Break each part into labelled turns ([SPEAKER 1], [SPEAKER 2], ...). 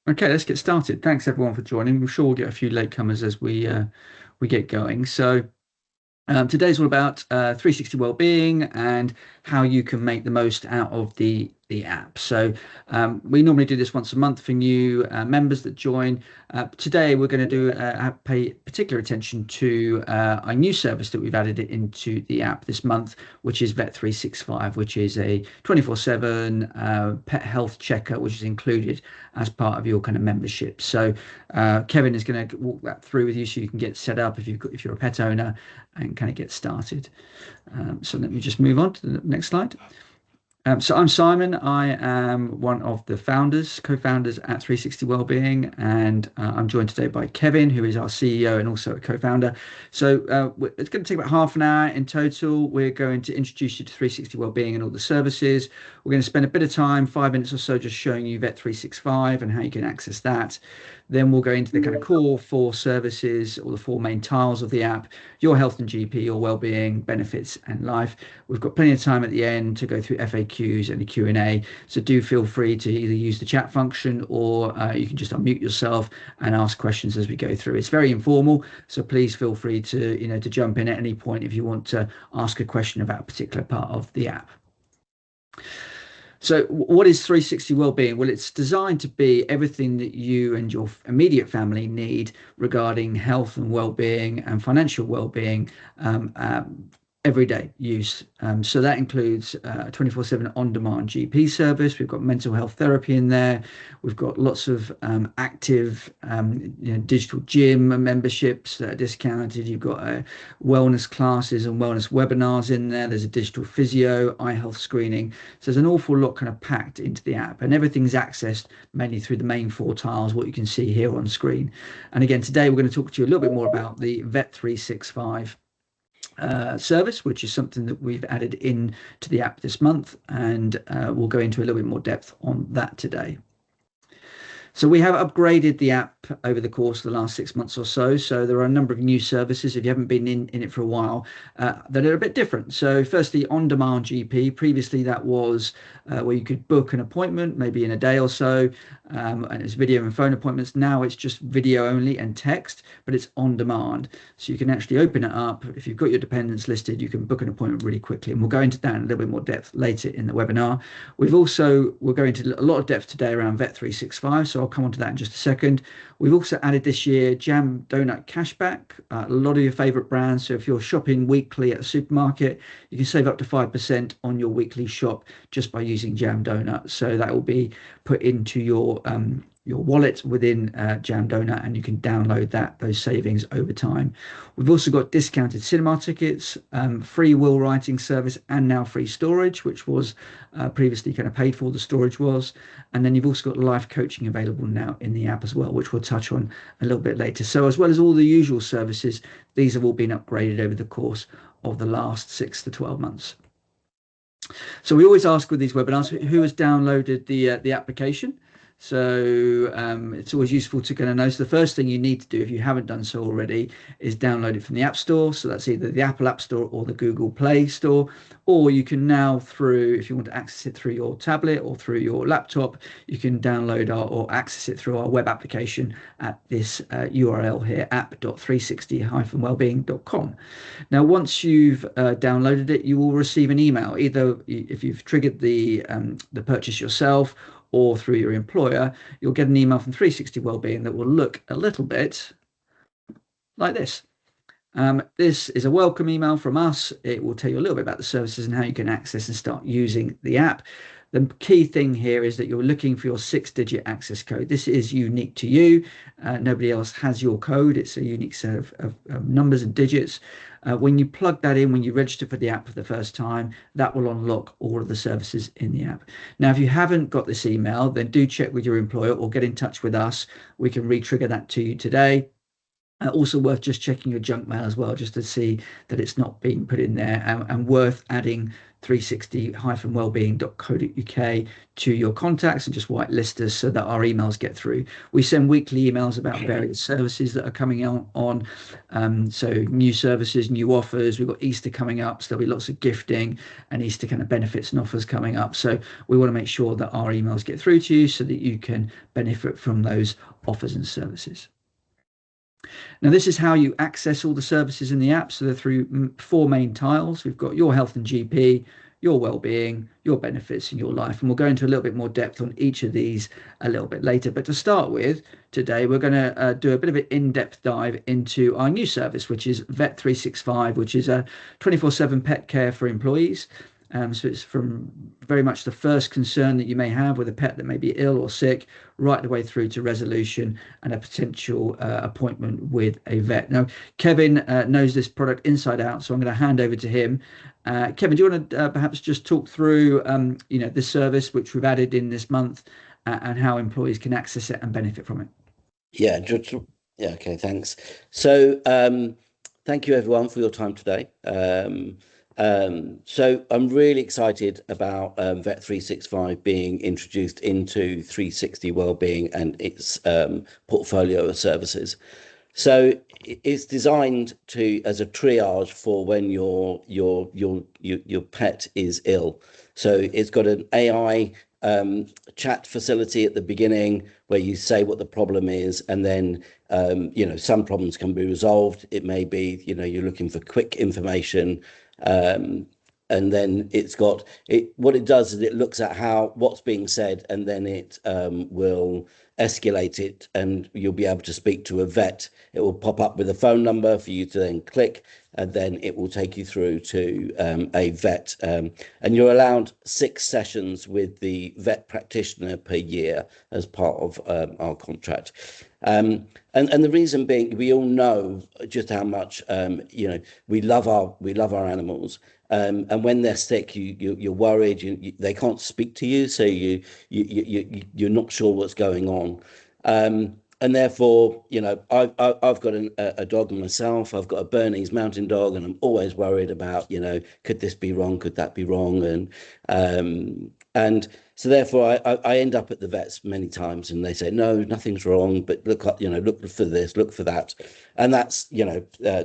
[SPEAKER 1] Okay, let's get started. Thanks everyone for joining. I'm sure we'll get a few latecomers as we get going. Today's all about 360 Wellbeing and how you can make the most out of the app. We normally do this once a month for new members that join. Today we're going to pay particular attention to a new service that we've added into the app this month, which is Vet 365, which is a 24/7 pet health checker, which is included as part of your kind of membership. Kevin is going to walk that through with you so you can get set up if you're a pet owner and kind of get started. So let me just move on to the next slide. So I'm Simon. I am one of the co-founders at 360 Wellbeing, and I'm joined today by Kevin, who is our CEO and also a co-founder. It's going to take about half an hour in total. We're going to introduce you to 360 Wellbeing and all the services. We're going to spend a bit of time, 5 minutes or so, just showing you Vet 365 and how you can access that. Then we'll go into the kind of core four services, or the four main tiles of the app: your health and GP, your wellbeing, benefits, and life. We've got plenty of time at the end to go through FAQs and a Q&A. So do feel free to either use the chat function, or you can just unmute yourself and ask questions as we go through. It's very informal, so please feel free to jump in at any point if you want to ask a question about a particular part of the app. So what is 360 Wellbeing? Well, it's designed to be everything that you and your immediate family need regarding health and wellbeing and financial wellbeing, everyday use. So that includes 24/7 on-demand GP service. We've got mental health therapy in there. We've got lots of active digital gym memberships that are discounted. You've got wellness classes and wellness webinars in there. There's a digital physio, eye health screening. So there's an awful lot kind of packed into the app, and everything's accessed mainly through the main four tiles, what you can see here on screen. And again, today we're going to talk to you a little bit more about the Vet 365 service, which is something that we've added in to the app this month, and we'll go into a little bit more depth on that today. So we have upgraded the app over the course of the last 6 months or so. So there are a number of new services, if you haven't been in it for a while, that are a bit different. So firstly, on-demand GP. Previously, that was where you could book an appointment, maybe in a day or so, and it's video and phone appointments. Now it's just video only and text, but it's on demand. So you can actually open it up. If you've got your dependents listed, you can book an appointment really quickly. And we'll go into that in a little bit more depth later in the webinar. We'll go into a lot of depth today around Vet 365. So I'll come on to that in just a second. We've also added this year Jam Donut Cashback, a lot of your favorite brands. So if you're shopping weekly at a supermarket, you can save up to 5% on your weekly shop just by using Jam Donut. So that will be put into your wallet within Jam Donut, and you can download those savings over time. We've also got discounted cinema tickets, free will writing service, and now free storage, which was previously kind of paid for, the storage was. And then you've also got life coaching available now in the app as well, which we'll touch on a little bit later. So as well as all the usual services, these have all been upgraded over the course of the last 6 to 12 months. So we always ask with these webinars, who has downloaded the application? So it's always useful to kind of know. So the first thing you need to do, if you haven't done so already, is download it from the App Store. So that's either the Apple App Store or the Google Play Store. Or you can now, if you want to access it through your tablet or through your laptop, you can download or access it through our web application at this URL here, app.360-wellbeing.com. Now, once you've downloaded it, you will receive an email, either if you've triggered the purchase yourself, or through your employer. You'll get an email from 360 Wellbeing that will look a little bit like this. This is a welcome email from us. It will tell you a little bit about the services and how you can access and start using the app. The key thing here is that you're looking for your 6-digit access code. This is unique to you. Nobody else has your code. It's a unique set of numbers and digits. When you plug that in, when you register for the app for the first time, that will unlock all of the services in the app. Now, if you haven't got this email, then do check with your employer or get in touch with us. We can re-trigger that to you today. Also worth just checking your junk mail as well, just to see that it's not being put in there, and worth adding 360-wellbeing.co.uk to your contacts and just whitelist us so that our emails get through. We send weekly emails about various services that are coming out on. So new services, new offers. We've got Easter coming up, so there'll be lots of gifting and Easter kind of benefits and offers coming up. So we want to make sure that our emails get through to you so that you can benefit from those offers and services. Now, this is how you access all the services in the app. So they're through four main tiles. We've got your health and GP, your well-being, your benefits, and your life. And we'll go into a little bit more depth on each of these a little bit later. But to start with, today we're going to do a bit of an in-depth dive into our new service, which is Vet 365, which is a 24/7 pet care for employees. So it's from very much the first concern that you may have with a pet that may be ill or sick, right the way through to resolution and a potential appointment with a vet. Now, Kevin knows this product inside out, so I'm going to hand over to him. Kevin, do you want to perhaps just talk through, this service which we've added in this month, and how employees can access it and benefit from it?
[SPEAKER 2] Yeah, okay, thanks. So thank you everyone for your time today. So I'm really excited about Vet 365 being introduced into 360 Wellbeing and its portfolio of services. So it's designed as a triage for when your pet is ill. So it's got an AI chat facility at the beginning where you say what the problem is, and then some problems can be resolved. It may be you're looking for quick information. And then it's got it. What it does is it looks at what's being said, and then it will escalate it, and you'll be able to speak to a vet. It will pop up with a phone number for you to then click, and then it will take you through to a vet. And you're allowed 6 sessions with the vet practitioner per year as part of our contract. And the reason being, we all know just how much we love our animals, and when they're sick, you're worried. They can't speak to you, so you're not sure what's going on. And therefore, I've got a dog myself. I've got a Bernese Mountain Dog, and I'm always worried about, could this be wrong? Could that be wrong? And so therefore, I end up at the vets many times, and they say, no, nothing's wrong, but look for this, look for that. And that's,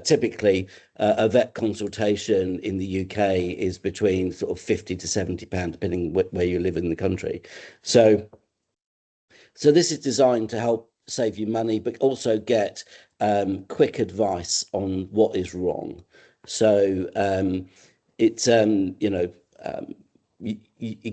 [SPEAKER 2] typically a vet consultation in the UK is between sort of £50 to £70, depending where you live in the country. So this is designed to help save you money, but also get quick advice on what is wrong. So it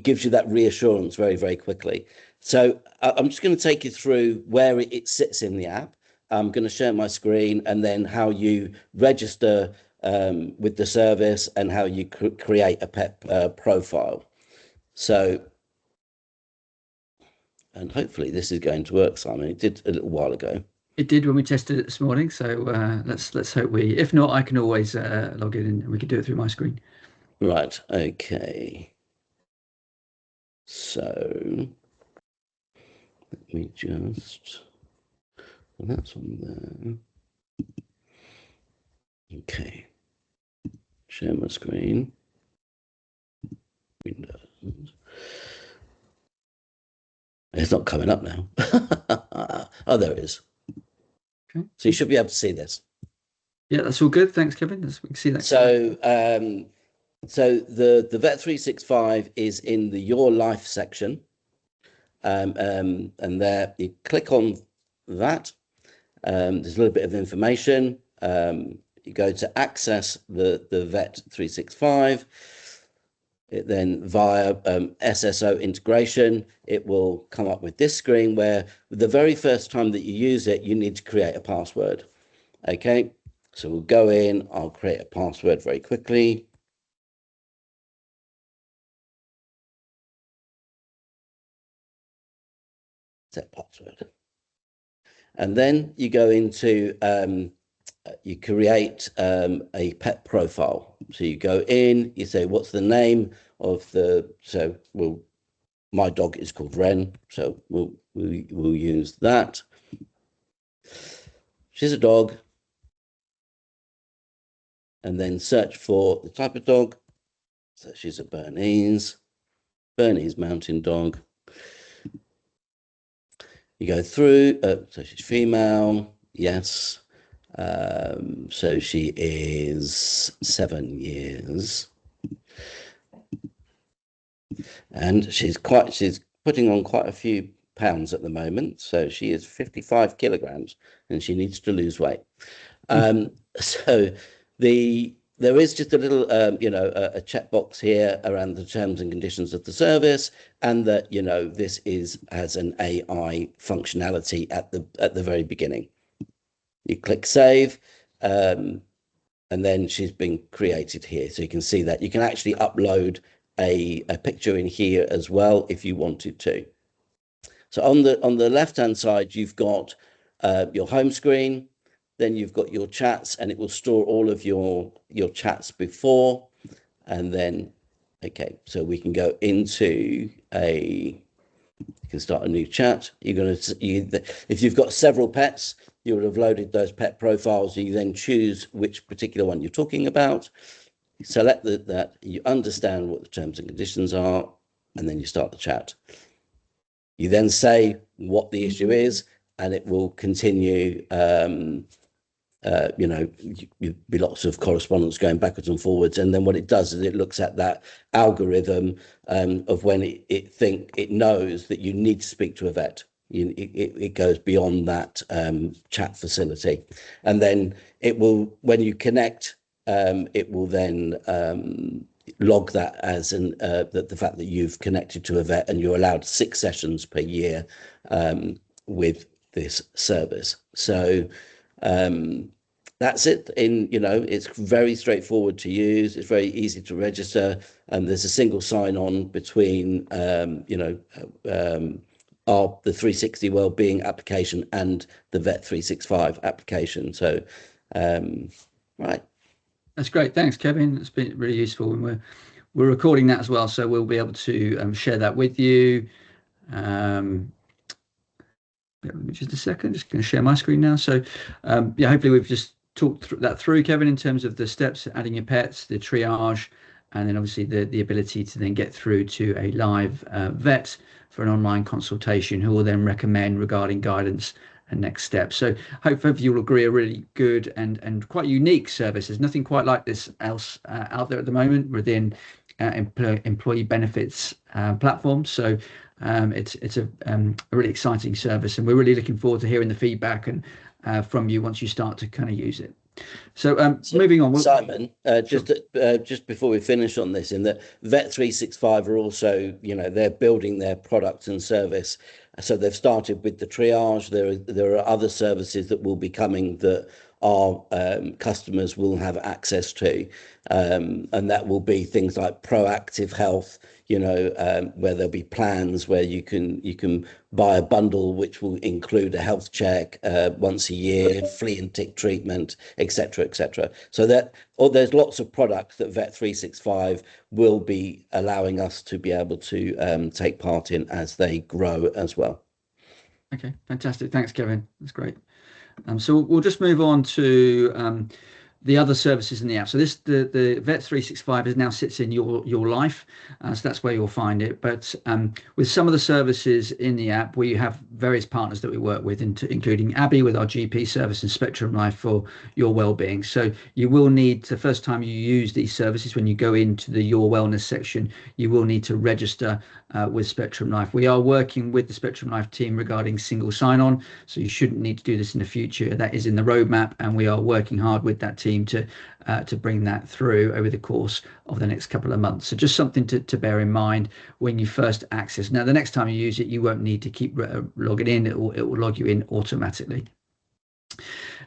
[SPEAKER 2] gives you that reassurance very, very quickly. So I'm just going to take you through where it sits in the app. I'm going to share my screen, and then how you register with the service, and how you create a pet profile. So, and hopefully this is going to work, Simon. It did a little while ago.
[SPEAKER 1] It did when we tested it this morning. So let's hope if not, I can always log in and we can do it through my screen.
[SPEAKER 2] Right. Okay. So let me just. Well, that's on there. Okay. Share my screen. Windows. It's not coming up now. Oh, there it is. Okay. So you should be able to see this.
[SPEAKER 1] Yeah, that's all good. Thanks, Kevin. We can see that.
[SPEAKER 2] So, so the Vet 365 is in the Your Life section, and there you click on that. There's a little bit of information. You go to access the Vet 365. It then via SSO integration, it will come up with this screen where the very first time that you use it, you need to create a password. Okay, so we'll go in, I'll create a password very quickly. Set password. And then you go into, you create a pet profile. So you go in, you say, what's the name of my dog is called Ren, so we'll use that. She's a dog. and then search for the type of dog. So she's a Bernese Mountain Dog. You go through, so she's female, yes. So she is 7 years. And she's putting on quite a few pounds at the moment. So she is 55 kilograms and she needs to lose weight. So there is just a little, a checkbox here around the terms and conditions of the service, and that, this has an AI functionality at the very beginning. You click save, and then she's been created here. So you can see that you can actually upload a picture in here as well if you wanted to. So on the left-hand side, you've got your home screen. Then you've got your chats, and it will store all of your chats before. And then, okay, so we can go into you can start a new chat. If you've got several pets, you would have loaded those pet profiles. You then choose which particular one you're talking about. Select that, you understand what the terms and conditions are, and then you start the chat. You then say what the issue is, and it will continue. You'd be lots of correspondence going backwards and forwards, and then what it does is it looks at that algorithm of when it knows that you need to speak to a vet. It goes beyond that chat facility, and then it will, when you connect, it will then log that as the fact that you've connected to a vet, and you're allowed 6 sessions per year with this service. So that's it. It's very straightforward to use. It's very easy to register, and there's a single sign-on between the 360 Wellbeing application and the Vet 365 application. So right.
[SPEAKER 1] That's great. Thanks, Kevin. It's been really useful, and we're recording that as well, so we'll be able to share that with you. Just a second, just going to share my screen now. So hopefully we've just talked that through, Kevin, in terms of the steps, adding your pets, the triage, and then obviously the ability to then get through to a live vet for an online consultation, who will then recommend regarding guidance and next steps. So hopefully you'll agree, a really good and quite unique service. There's nothing quite like this else out there at the moment within employee benefits platform. So it's a really exciting service, and we're really looking forward to hearing the feedback and from you once you start to kind of use it. So moving on,
[SPEAKER 2] Simon, just before we finish on this, in that Vet 365 are also, they're building their product and service. So they've started with the triage. There are other services that will be coming that our customers will have access to, and that will be things like proactive health, where there'll be plans where you can buy a bundle which will include a health check once a year, flea and tick treatment, etc., etc. So there's lots of products that Vet 365 will be allowing us to be able to take part in as they grow as well.
[SPEAKER 1] Okay, fantastic. Thanks, Kevin. That's great. So we'll just move on to the other services in the app. So the Vet 365 is now sits in your life, so that's where you'll find it. But with some of the services in the app, we have various partners that we work with, including Abby with our GP service and Spectrum Life for your wellbeing. So you will need, the first time you use these services, when you go into the Your Wellness section, you will need to register with Spectrum Life. We are working with the Spectrum Life team regarding single sign-on, so you shouldn't need to do this in the future. That is in the roadmap, and we are working hard with that team to bring that through over the course of the next couple of months. So just something to bear in mind when you first access. Now, the next time you use it, you won't need to keep logging in. It will log you in automatically.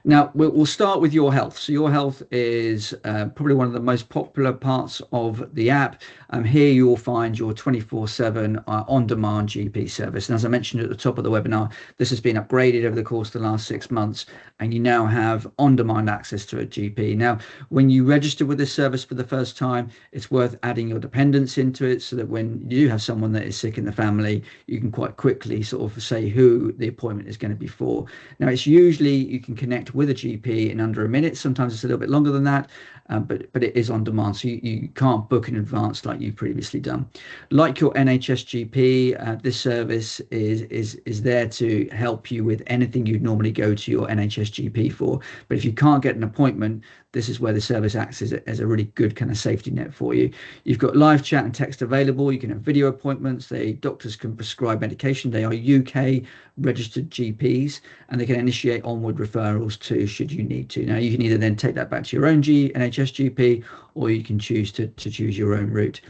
[SPEAKER 1] Now, we'll start with Your Health. So Your Health is probably one of the most popular parts of the app. Here you will find your 24/7 on-demand GP service. And as I mentioned at the top of the webinar, this has been upgraded over the course of the last 6 months, and you now have on-demand access to a GP. Now, when you register with this service for the first time, it's worth adding your dependents into it, so that when you do have someone that is sick in the family, you can quite quickly sort of say who the appointment is going to be for. Now, it's usually you can connect connect with a GP in under a minute. Sometimes it's a little bit longer than that, but it is on demand, so you can't book in advance like you've previously done. Like your NHS GP, this service is there to help you with anything you'd normally go to your NHS GP for. But if you can't get an appointment, this is where the service acts as a really good kind of safety net for you. You've got live chat and text available. You can have video appointments. The doctors can prescribe medication. They are UK registered GPs, and they can initiate onward referrals too, should you need to. Now, you can either then take that back to your own NHS GP, or you can choose to choose your own route.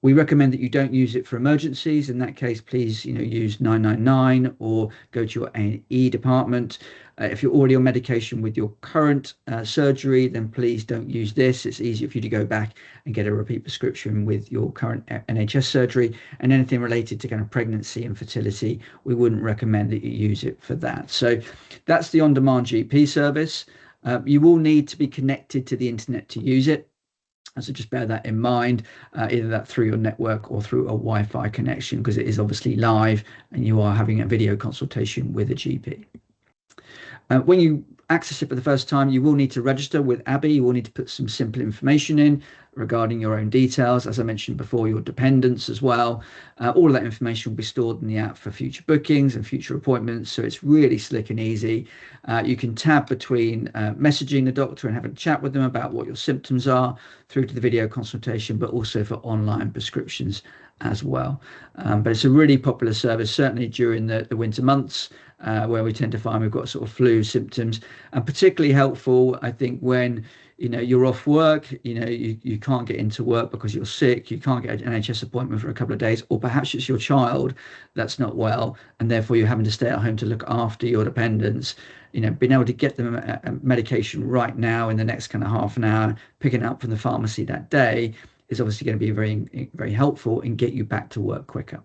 [SPEAKER 1] We recommend that you don't use it for emergencies. In that case, please, use 999 or go to your A&E department. If you're already on medication with your current surgery, then please don't use this. It's easier for you to go back and get a repeat prescription with your current NHS surgery. And anything related to kind of pregnancy and fertility, we wouldn't recommend that you use it for that. So that's the on-demand GP service. You will need to be connected to the internet to use it. So just bear that in mind, either that through your network or through a Wi-Fi connection, because it is obviously live and you are having a video consultation with a GP. When you access it for the first time, you will need to register with Abby. You will need to put some simple information in regarding your own details. As I mentioned before, your dependents as well. All of that information will be stored in the app for future bookings and future appointments. So it's really slick and easy. You can tab between messaging the doctor and having a chat with them about what your symptoms are, through to the video consultation, but also for online prescriptions as well. But it's a really popular service, certainly during the winter months, where we tend to find we've got sort of flu symptoms, and particularly helpful, I think, when you're off work, you can't get into work because you're sick, you can't get an NHS appointment for a couple of days, or perhaps it's your child that's not well, and therefore you're having to stay at home to look after your dependents. Being able to get them a medication right now in the next kind of half an hour, picking it up from the pharmacy that day, is obviously going to be very, very helpful and get you back to work quicker.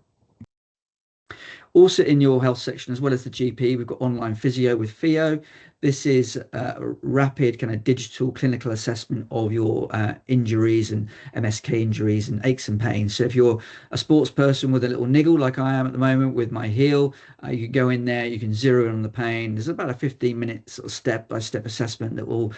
[SPEAKER 1] Also in your health section, as well as the GP, we've got online physio with Theo. This is a rapid kind of digital clinical assessment of your injuries and MSK injuries and aches and pains. So if you're a sports person with a little niggle like I am at the moment with my heel, you can go in there, you can zero in on the pain. There's about a 15-minute sort of step-by-step assessment that will,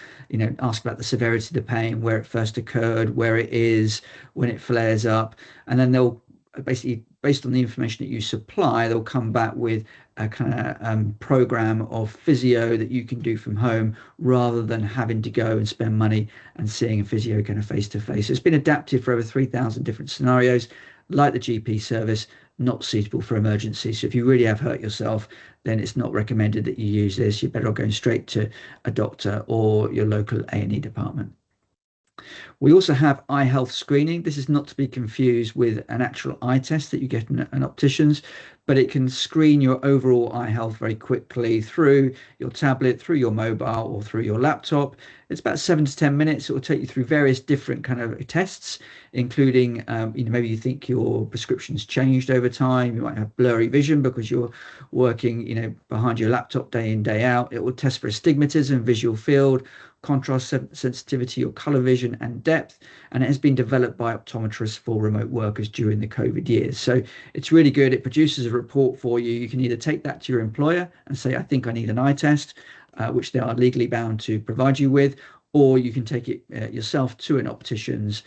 [SPEAKER 1] ask about the severity of the pain, where it first occurred, where it is, when it flares up, and then they'll basically, based on the information that you supply, they'll come back with a kind of program of physio that you can do from home, rather than having to go and spend money and seeing a physio kind of face to face. It's been adapted for over 3,000 different scenarios, like the GP service, not suitable for emergencies. So if you really have hurt yourself, then it's not recommended that you use this. You're better off going straight to a doctor or your local A&E department. We also have eye health screening. This is not to be confused with an actual eye test that you get in an optician's, but it can screen your overall eye health very quickly through your tablet, through your mobile, or through your laptop. It's about 7 to 10 minutes. It will take you through various different kind of tests, including, maybe you think your prescription's changed over time. You might have blurry vision because you're working, behind your laptop day in, day out. It will test for astigmatism, visual field, contrast sensitivity, or color vision and depth, and it has been developed by optometrists for remote workers during the COVID years. So it's really good. It produces a report for you. You can either take that to your employer and say, I think I need an eye test, which they are legally bound to provide you with, or you can take it yourself to an optician's,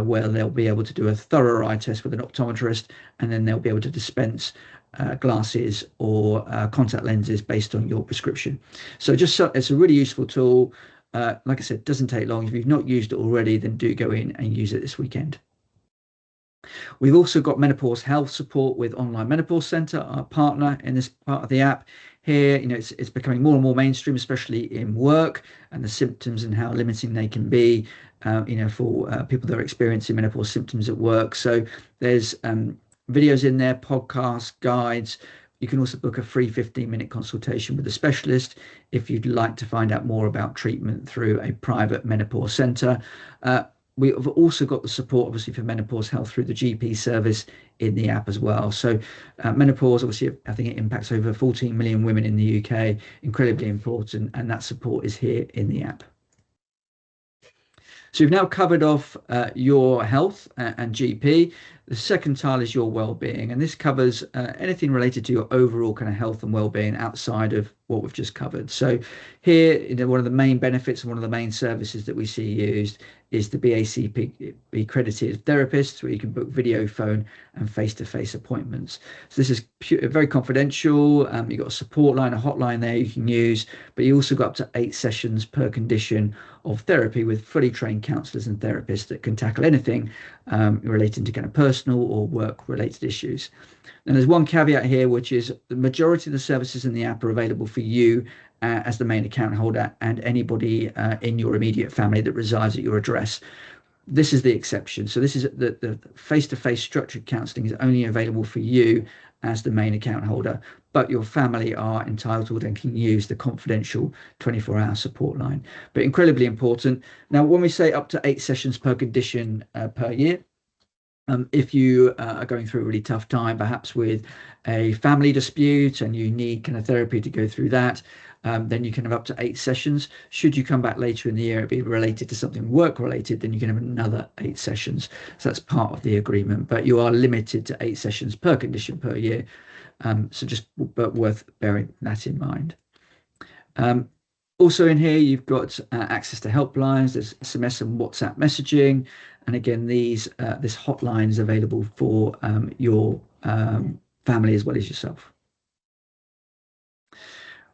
[SPEAKER 1] where they'll be able to do a thorough eye test with an optometrist, and then they'll be able to dispense glasses or contact lenses based on your prescription. So it's a really useful tool. Like I said, it doesn't take long. If you've not used it already, then do go in and use it this weekend. We've also got menopause health support with Online Menopause Centre, our partner in this part of the app. Here, it's becoming more and more mainstream, especially in work, and the symptoms and how limiting they can be, for people that are experiencing menopause symptoms at work. So there's videos in there, podcasts, guides. You can also book a free 15-minute consultation with a specialist if you'd like to find out more about treatment through a private menopause centre. We've also got the support, obviously, for menopause health through the GP service in the app as well. So menopause, obviously, I think it impacts over 14 million women in the UK, incredibly important, and that support is here in the app. So we've now covered off your health and GP. The second tile is your well-being, and this covers anything related to your overall kind of health and well-being outside of what we've just covered. So here, one of the main benefits and one of the main services that we see used is the BACP accredited therapists, where you can book video, phone, and face-to-face appointments. So this is very confidential. You've got a support line, a hotline there you can use, but you also got up to 8 sessions per condition of therapy with fully trained counsellors and therapists that can tackle anything relating to kind of personal or work-related issues. And there's one caveat here, which is the majority of the services in the app are available for you as the main account holder and anybody in your immediate family that resides at your address. This is the exception. So this is the face-to-face structured counselling is only available for you as the main account holder, but your family are entitled and can use the confidential 24-hour support line. But incredibly important. Now, when we say up to 8 sessions per condition per year, if you are going through a really tough time, perhaps with a family dispute and you need kind of therapy to go through that, then you can have up to 8 sessions. Should you come back later in the year and be related to something work related, then you can have another 8 sessions. So that's part of the agreement, but you are limited to 8 sessions per condition per year. So just but worth bearing that in mind. Also in here, you've got access to helplines. There's SMS and WhatsApp messaging. And again, this hotline is available for your family as well as yourself.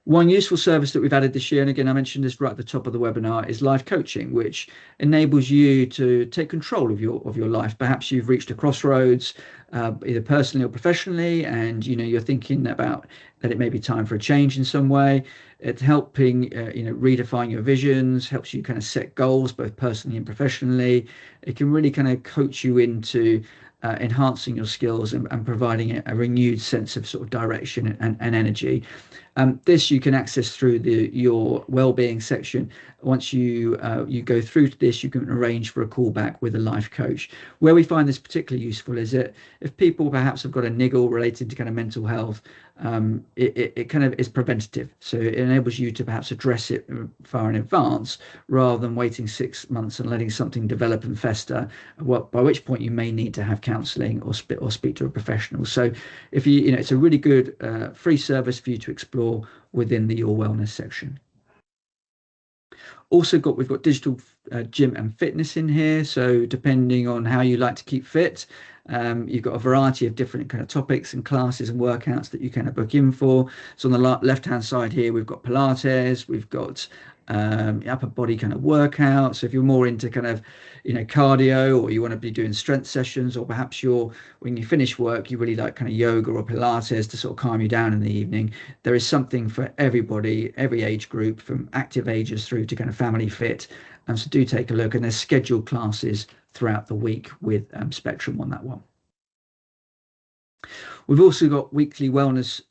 [SPEAKER 1] One useful service that we've added this year, and again, I mentioned this right at the top of the webinar, is life coaching, which enables you to take control of your life. Perhaps you've reached a crossroads, either personally or professionally, and you're thinking about that it may be time for a change in some way. It's helping redefine your visions, helps you kind of set goals both personally and professionally. It can really kind of coach you into enhancing your skills and providing a renewed sense of sort of direction and energy. This you can access through your well-being section. Once you go through to this, you can arrange for a call back with a life coach. Where we find this particularly useful is that if people perhaps have got a niggle related to kind of mental health, it kind of is preventative. So it enables you to perhaps address it far in advance rather than waiting 6 months and letting something develop and fester, by which point you may need to have counselling or speak to a professional. So if it's a really good free service for you to explore within the Your Wellness section. Also we've got digital gym and fitness in here. So depending on how you like to keep fit, you've got a variety of different kind of topics and classes and workouts that you kind of book in for. So on the left-hand side here, we've got Pilates, we've got upper body kind of workout. So if you're more into kind of cardio, or you want to be doing strength sessions, or perhaps when you finish work you really like kind of yoga or Pilates to sort of calm you down in the evening, there is something for everybody, every age group, from active ages through to kind of family fit. So do take a look, and there's scheduled classes throughout the week with Spectrum on that one. We've also got weekly wellness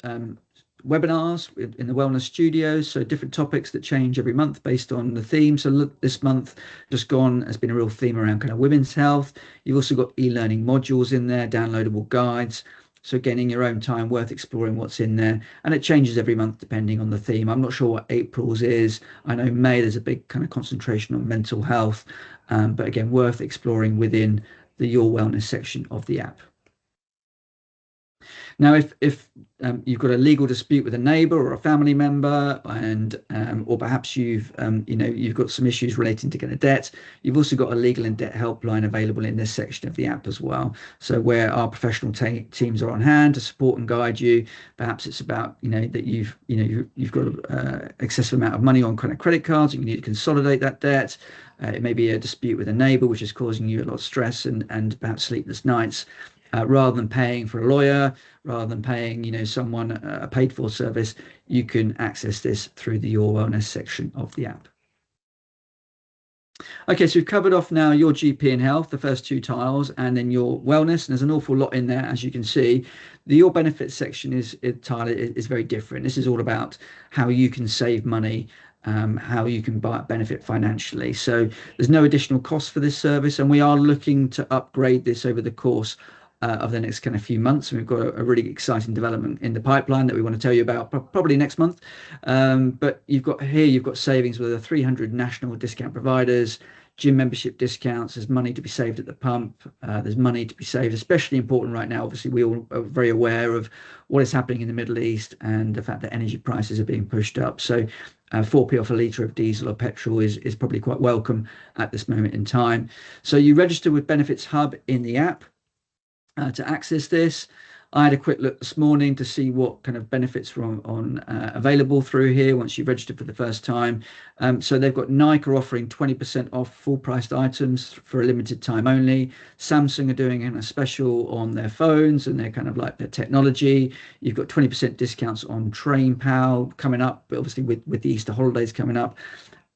[SPEAKER 1] webinars in the wellness studios, so different topics that change every month based on the theme. So look, this month just gone has been a real theme around kind of women's health. You've also got e-learning modules in there, downloadable guides. So again, in your own time, worth exploring what's in there, and it changes every month depending on the theme. I'm not sure what April's is. I know May there's a big kind of concentration on mental health, but again, worth exploring within the Your Wellness section of the app. Now, if you've got a legal dispute with a neighbour or a family member, and or perhaps you've got some issues relating to kind of debt, you've also got a legal and debt helpline available in this section of the app as well. So where our professional teams are on hand to support and guide you. Perhaps it's about that you've got an excessive amount of money on kind of credit cards and you need to consolidate that debt. It may be a dispute with a neighbour which is causing you a lot of stress and perhaps sleepless nights. Rather than paying for a lawyer, rather than paying someone a paid for service, you can access this through the Your Wellness section of the app. Okay, so we've covered off now your GP and health, the first 2 tiles, and then your wellness, and there's an awful lot in there, as you can see. The your benefits section is very different. This is all about how you can save money, how you can benefit financially. So there's no additional cost for this service, and we are looking to upgrade this over the course of the next kind of few months. And we've got a really exciting development in the pipeline that we want to tell you about probably next month. But you've got savings with the 300 national discount providers. gym membership discounts. There's money to be saved at the pump. There's money to be saved, especially important right now. Obviously, we all are very aware of what is happening in the Middle East and the fact that energy prices are being pushed up. So 4p off a litre of diesel or petrol is probably quite welcome at this moment in time. So you register with Benefits Hub in the app to access this. I had a quick look this morning to see what kind of benefits were on available through here once you registered for the first time. So they've got Nike offering 20% off full priced items for a limited time only. Samsung are doing a special on their phones and they're kind of like their technology. You've got 20% discounts on Train Pal coming up, but obviously with the Easter holidays coming up.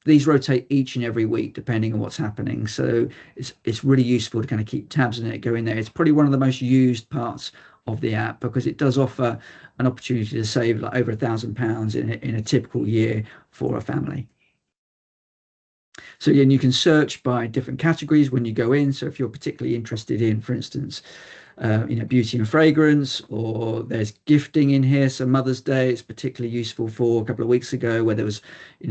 [SPEAKER 1] These rotate each and every week depending on what's happening, so it's really useful to kind of keep tabs on it, go in there. It's probably one of the most used parts of the app because it does offer an opportunity to save like over £1,000 in a typical year for a family. So again, you can search by different categories when you go in. So if you're particularly interested in, for instance, beauty and fragrance, or there's gifting in here. So Mother's Day is particularly useful for a couple of weeks ago where there was,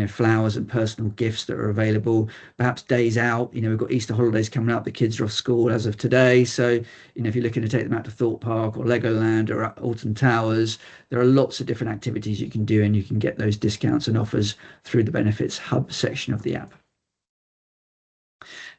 [SPEAKER 1] flowers and personal gifts that are available. Perhaps days out, we've got Easter holidays coming up. The kids are off school as of today. So, if you're looking to take them out to Thorpe Park or Legoland or Alton Towers, there are lots of different activities you can do and you can get those discounts and offers through the Benefits Hub section of the app.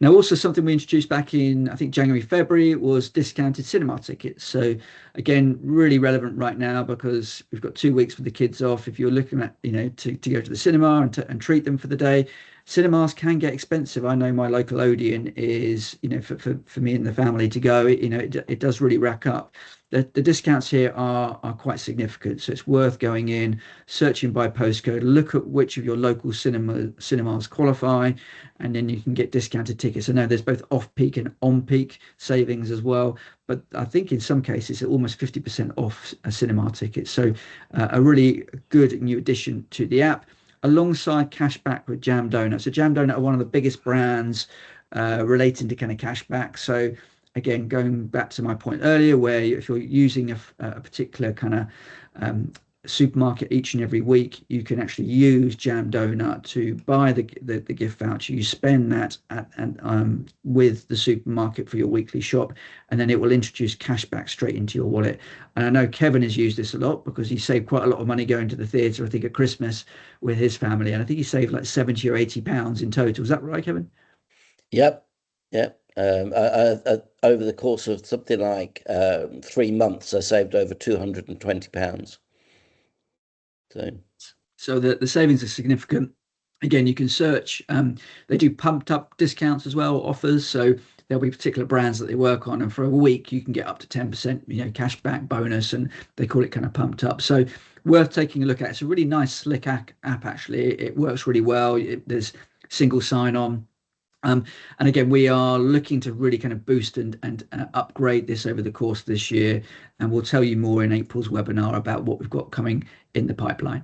[SPEAKER 1] Now, also something we introduced back in, I think, January, February was discounted cinema tickets. So again, really relevant right now because we've got 2 weeks with the kids off. If you're looking at, to go to the cinema and treat them for the day, cinemas can get expensive. I know my local Odeon is, for me and the family to go, it does really rack up. The discounts here are quite significant. So it's worth going in, searching by postcode, look at which of your local cinemas qualify, and then you can get discounted tickets. I know there's both off-peak and on-peak savings as well, but I think in some cases it's almost 50% off a cinema ticket. So a really good new addition to the app, alongside cashback with Jam Donut. So Jam Donut are one of the biggest brands relating to kind of cashback. So again, going back to my point earlier, where if you're using a particular kind of supermarket each and every week, you can actually use Jam Donut to buy the gift voucher. You spend that with the supermarket for your weekly shop, and then it will introduce cashback straight into your wallet. And I know Kevin has used this a lot because he saved quite a lot of money going to the theatre, I think, at Christmas with his family, and I think he saved like £70 or £80 in total. Is that right, Kevin?
[SPEAKER 2] Yep. Over the course of something like 3 months, I saved over £220.
[SPEAKER 1] So the savings are significant. Again, you can search. They do pumped up discounts as well, offers. So there'll be particular brands that they work on, and for a week you can get up to 10%, cashback bonus, and they call it kind of pumped up. So worth taking a look at. It's a really nice, slick app. Actually, it works really well. There's single sign-on. And again, we are looking to really kind of boost and upgrade this over the course of this year. And we'll tell you more in April's webinar about what we've got coming in the pipeline.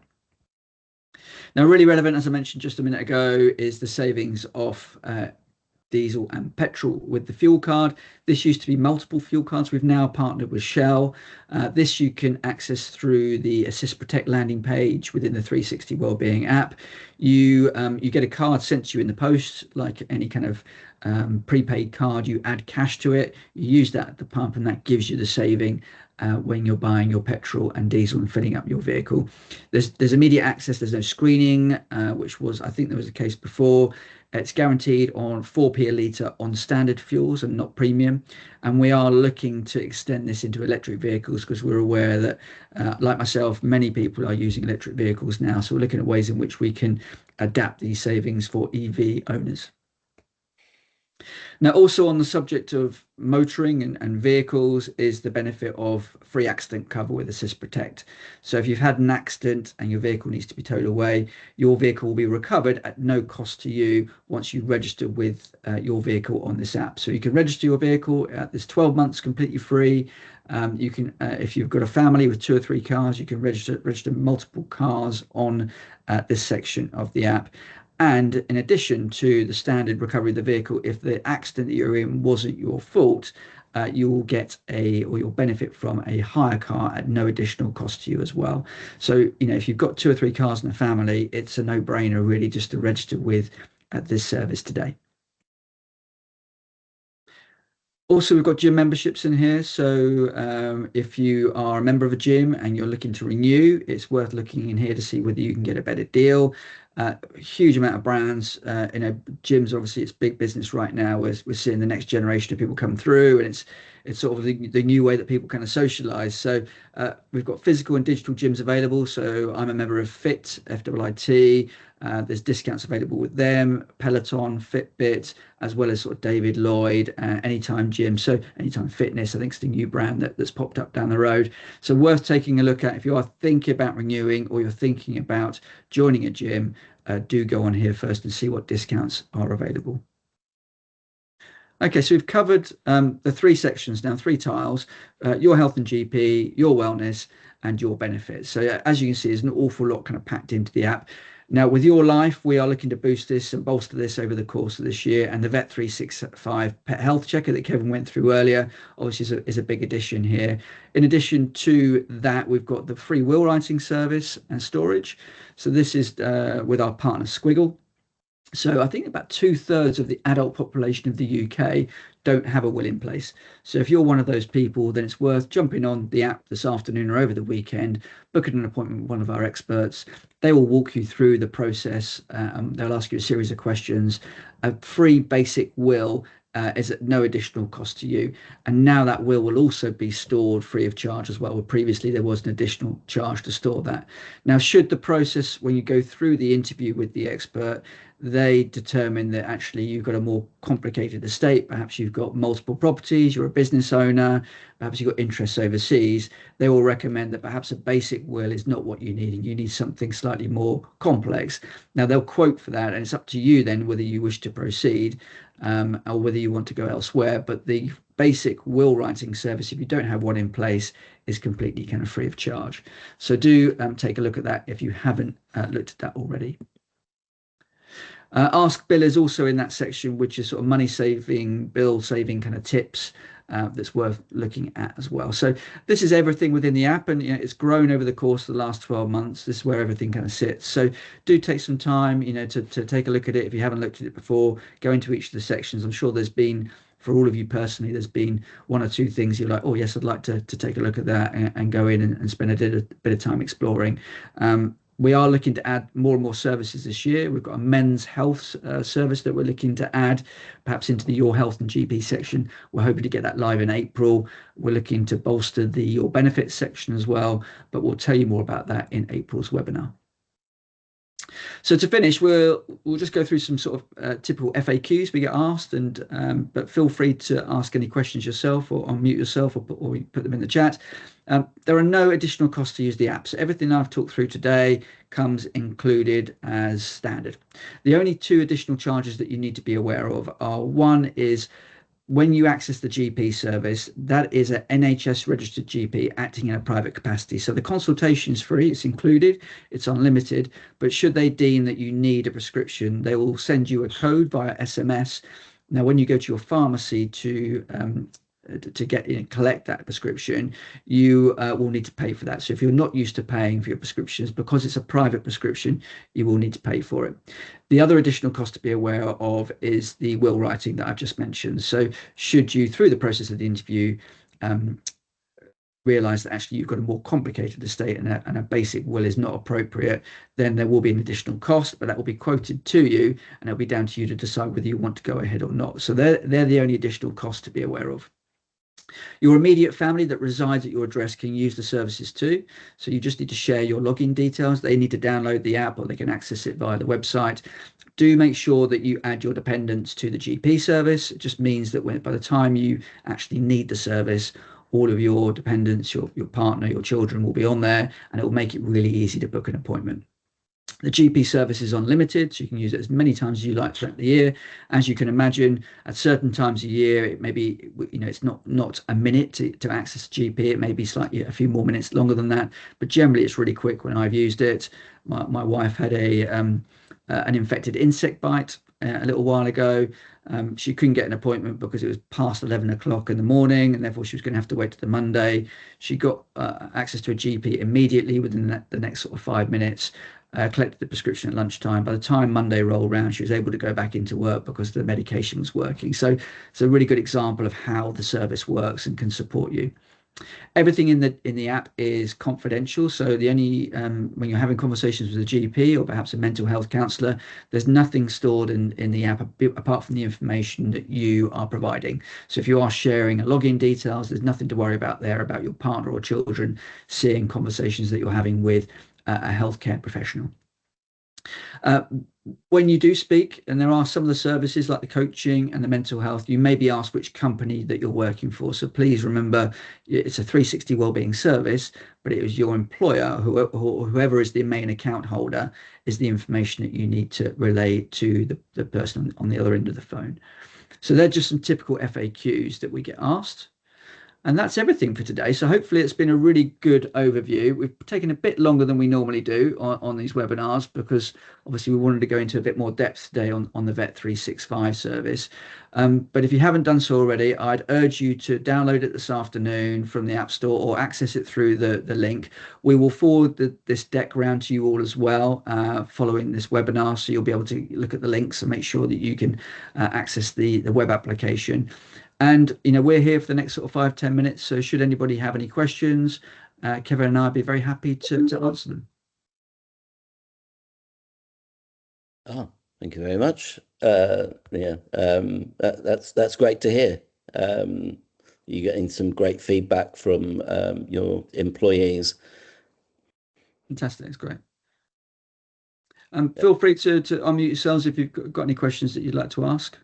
[SPEAKER 1] Now, really relevant, as I mentioned just a minute ago, is the savings off diesel and petrol with the fuel card. This used to be multiple fuel cards. We've now partnered with Shell. This you can access through the Assist Protect landing page within the 360 Wellbeing app. You get a card sent to you in the post, like any kind of prepaid card. You add cash to it, you use that at the pump, and that gives you the saving when you're buying your petrol and diesel and filling up your vehicle. There's immediate access. There's no screening, which was, I think there was a case before. It's guaranteed on 4p a litre on standard fuels and not premium. And we are looking to extend this into electric vehicles because we're aware that, like myself, many people are using electric vehicles now. So we're looking at ways in which we can adapt these savings for EV owners. Now, also on the subject of motoring and vehicles is the benefit of free accident cover with Assist Protect. So if you've had an accident and your vehicle needs to be towed away, your vehicle will be recovered at no cost to you once you register with your vehicle on this app. So you can register your vehicle at this 12 months completely free. You can, if you've got a family with 2 or 3 cars, you can register multiple cars on this section of the app. And in addition to the standard recovery of the vehicle, if the accident that you're in wasn't your fault, you will get you'll benefit from a hire car at no additional cost to you as well. So, if you've got 2 or 3 cars in a family, it's a no-brainer really just to register with this service today. Also, we've got gym memberships in here. So if you are a member of a gym and you're looking to renew, it's worth looking in here to see whether you can get a better deal. Huge amount of brands. Gyms, obviously, it's big business right now. We're seeing the next generation of people come through, and it's sort of the new way that people kind of socialize. So we've got physical and digital gyms available. So I'm a member of Fit, FIIT. There's discounts available with them, Peloton, Fitbit, as well as sort of David Lloyd, Anytime Gym. So Anytime Fitness, I think, is the new brand that's popped up down the road. So worth taking a look at if you are thinking about renewing or you're thinking about joining a gym. Do go on here first and see what discounts are available. Okay, so we've covered the three sections now, three tiles: your health and GP, your wellness, and your benefits. So as you can see, there's an awful lot kind of packed into the app. Now, with your life, we are looking to boost this and bolster this over the course of this year. And the Vet 365 Pet Health Checker that Kevin went through earlier, obviously, is a big addition here. In addition to that, we've got the free will writing service and storage. So this is with our partner Squiggle. So I think about 2/3 of the adult population of the UK don't have a will in place. So if you're one of those people, then it's worth jumping on the app this afternoon or over the weekend, booking an appointment with one of our experts. They will walk you through the process. They'll ask you a series of questions. A free basic will is at no additional cost to you. And now that will also be stored free of charge as well. Where previously there was an additional charge to store that. Now, should the process, when you go through the interview with the expert, they determine that actually you've got a more complicated estate, perhaps you've got multiple properties, you're a business owner, perhaps you've got interests overseas, they will recommend that perhaps a basic will is not what you need and you need something slightly more complex. Now, they'll quote for that, and it's up to you then whether you wish to proceed or whether you want to go elsewhere. But the basic will writing service, if you don't have one in place, is completely kind of free of charge. So do take a look at that if you haven't looked at that already. Ask Bill is also in that section, which is sort of money saving, bill saving kind of tips that's worth looking at as well. So this is everything within the app, and it's grown over the course of the last 12 months. This is where everything kind of sits. So do take some time, to take a look at it. If you haven't looked at it before, go into each of the sections. I'm sure there's been, for all of you personally, there's been one or two things you're like, oh yes, I'd like to take a look at that and go in and spend a bit of time exploring. We are looking to add more and more services this year. We've got a men's health service that we're looking to add, perhaps into the Your Health and GP section. We're hoping to get that live in April. We're looking to bolster the Your Benefits section as well, but we'll tell you more about that in April's webinar. So to finish, we'll just go through some sort of typical FAQs we get asked, but feel free to ask any questions yourself or unmute yourself or put them in the chat. There are no additional costs to use the app. So everything I've talked through today comes included as standard. The only two additional charges that you need to be aware of are, one is when you access the GP service, that is an NHS registered GP acting in a private capacity. So the consultation is free, it's included, it's unlimited, but should they deem that you need a prescription, they will send you a code via SMS. Now, when you go to your pharmacy to collect that prescription, you will need to pay for that. So if you're not used to paying for your prescriptions, because it's a private prescription, you will need to pay for it. The other additional cost to be aware of is the will writing that I've just mentioned. So should you, through the process of the interview, realize that actually you've got a more complicated estate and a basic will is not appropriate, then there will be an additional cost, but that will be quoted to you, and it'll be down to you to decide whether you want to go ahead or not. So they're the only additional costs to be aware of. Your immediate family that resides at your address can use the services too. So you just need to share your login details. They need to download the app or they can access it via the website. Do make sure that you add your dependents to the GP service. It just means that by the time you actually need the service, all of your dependents, your partner, your children will be on there, and it will make it really easy to book an appointment. The GP service is unlimited, so you can use it as many times as you like throughout the year. As you can imagine, at certain times of year, it may be, it's not a minute to access GP. It may be slightly a few more minutes longer than that, but generally it's really quick when I've used it. My wife had an infected insect bite a little while ago. She couldn't get an appointment because it was past 11 o'clock in the morning, and therefore she was going to have to wait to the Monday. She got access to a GP immediately within the next sort of 5 minutes. collected the prescription at lunchtime. By the time Monday rolled around, she was able to go back into work because the medication was working. So it's a really good example of how the service works and can support you. Everything in the app is confidential. So the only when you're having conversations with a GP or perhaps a mental health counsellor, there's nothing stored in the app apart from the information that you are providing. So if you are sharing login details, there's nothing to worry about there about your partner or children seeing conversations that you're having with a healthcare professional. When you do speak, and there are some of the services like the coaching and the mental health, you may be asked which company that you're working for. So please remember, it's a 360 wellbeing service, but it is your employer, whoever is the main account holder, is the information that you need to relay to the person on the other end of the phone. So they're just some typical FAQs that we get asked. And that's everything for today. So hopefully it's been a really good overview. We've taken a bit longer than we normally do on these webinars because obviously we wanted to go into a bit more depth today on the Vet 365 service. But if you haven't done so already, I'd urge you to download it this afternoon from the App Store or access it through the link. We will forward this deck around to you all as well following this webinar. So you'll be able to look at the links and make sure that you can access the web application. And, we're here for the next sort of 5-10 minutes. So should anybody have any questions, Kevin and I would be very happy to answer them.
[SPEAKER 2] Oh, thank you very much. That's great to hear. You're getting some great feedback from your employees.
[SPEAKER 1] Fantastic. That's great. Feel free to unmute yourselves if you've got any questions that you'd like to ask.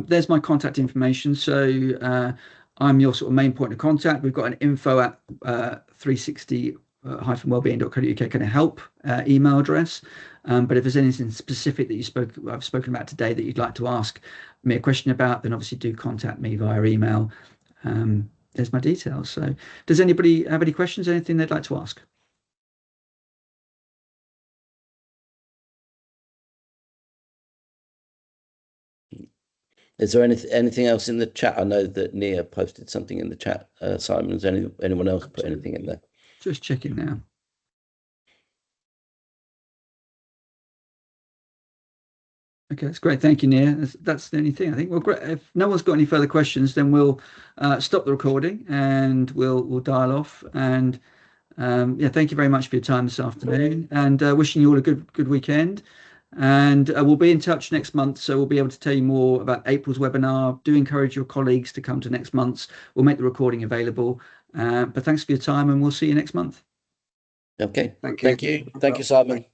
[SPEAKER 1] There's my contact information. So I'm your sort of main point of contact. We've got an info@360-wellbeing.co.uk kind of help email address. But if there's anything specific that I've spoken about today that you'd like to ask me a question about, then obviously do contact me via email. There's my details. So does anybody have any questions, anything they'd like to ask?
[SPEAKER 2] Is there anything else in the chat? I know that Nia posted something in the chat. Simon, has anyone else put anything in there?
[SPEAKER 1] Just checking now. Okay, that's great. Thank you, Nia. That's the only thing, I think. Well, great. If no one's got any further questions, then we'll stop the recording and we'll dial off. And thank you very much for your time this afternoon, and wishing you all a good weekend. And we'll be in touch next month, so we'll be able to tell you more about April's webinar. Do encourage your colleagues to come to next month's. We'll make the recording available. But thanks for your time, and we'll see you next month.
[SPEAKER 2] Okay.
[SPEAKER 1] Thank you.
[SPEAKER 2] Thank you, Simon.